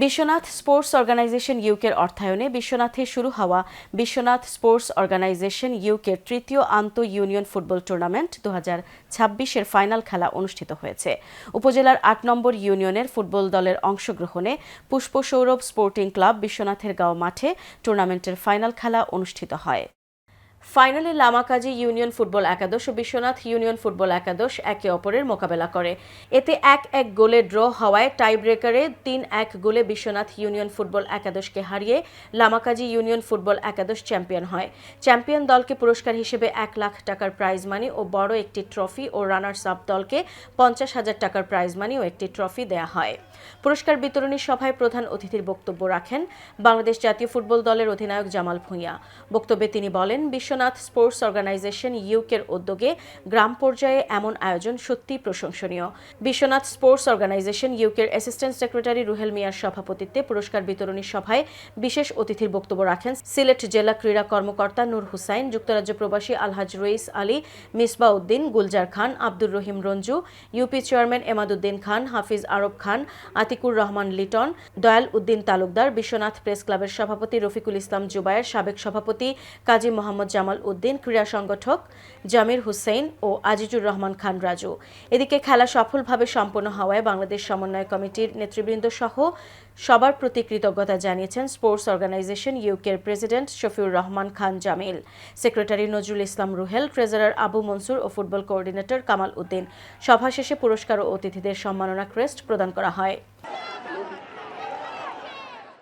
Biswanath sports organisation ইউকের অর্থায়নে বিশ্বনাথে শুরু হওয়া বিশ্বনাথ স্পোর্টস অর্গানাইজেশন ইউকের তৃতীয় আন্তঃ-ইউনিয়ন ফুটবল টুর্নামেন্ট 2026-এর ফাইনাল খেলা অনুষ্ঠিত হয়েছে। উপজেলার ৮ নম্বর ইউনিয়নের ফুটবল দলের অংশগ্রহণে পুষ্প সৌরভ স্পোর্টিং ক্লাব বিশ্বনাথের গাঁও মাঠে টুর্নামেন্টের ফাইনাল খেলা অনুষ্ঠিত হয়। ফাইনালে লামাকাজি ইউনিয়ন ফুটবল একাদশ ও বিশ্বনাথ ইউনিয়ন ফুটবল একাদশ একে অপরের মোকাবেলা করে। এতে ১-১ গোলে ড্র হওয়ায় টাই ব্রেকারে ৩-১ গোলে বিশ্বনাথ ইউনিয়ন ফুটবল একাদশকে হারিয়ে লামাকাজি ইউনিয়ন ফুটবল একাদশ চ্যাম্পিয়ন হয়। চ্যাম্পিয়ন দলকে পুরস্কার হিসেবে ১ লাখ টাকার প্রাইজ মানি ও বড় একটি ট্রফি ও রানার্স আপ দলকে ৫০,০০০ টাকার প্রাইজ মানি ও একটি ট্রফি দেয়া হয়। পুরস্কার বিতরণী সভায় প্রধান অতিথির বক্তব্য রাখেন বাংলাদেশ জাতীয় ফুটবল দলের অধিনায়ক জামাল ভূঁইয়া। বক্তব্যে তিনি বলেন, বিশ্বনাথ স্পোর্টস অর্গানাইজেশন ইউকের উদ্যোগে গ্রাম পর্যায়ে এমন আয়োজন সত্যিই প্রশংসনীয়। বিশ্বনাথ স্পোর্টস অর্গানাইজেশন ইউকের অ্যাসিস্ট্যান্ট সেক্রেটারি রুহেল মিয়ার সভাপতিত্বে পুরস্কার বিতরণী সভায় বিশেষ অতিথির বক্তব্য রাখেন সিলেট জেলা ক্রীড়া কর্মকর্তা নূর হুসাইন, যুক্তরাজ্য প্রবাসী আলহাজ রইস আলী, মিসবা উদ্দিন, গুলজার খান, আব্দুর রহিম রঞ্জু, ইউপি চেয়ারম্যান এমাদুদ্দিন খান, হাফিজ আরব খান, আতিকুর রহমান লিটন, দয়াল উদ্দিন তালুকদার, বিশ্বনাথ প্রেস ক্লাবের সভাপতি রফিকুল ইসলাম জুবায়ের, সাবেক সভাপতি কাজী মোহাম্মদ জামাল উদ্দিন, ক্রীড়া সংগঠক জামির হুসেইন ও আজিজুর রহমান খান রাজু। এদিকে খেলা সফলভাবে সম্পন্ন হওয়ায় বাংলাদেশ সমন্বয় কমিটির নেতৃবৃন্দ সহ সবার প্রতি কৃতজ্ঞতা জানিয়েছেন স্পোর্টস অর্গানাইজেশন ইউকের president Shafiur Rahman Khan Jamil, secretary Nazrul Islam Ruhel, treasurer Abu Mansur ও ফুটবল কোঅর্ডিনেটর কামাল উদ্দিন। সভা শেষে পুরস্কার ও অতিথিদের সম্মাননা ক্রেস্ট প্রদান করা হয়।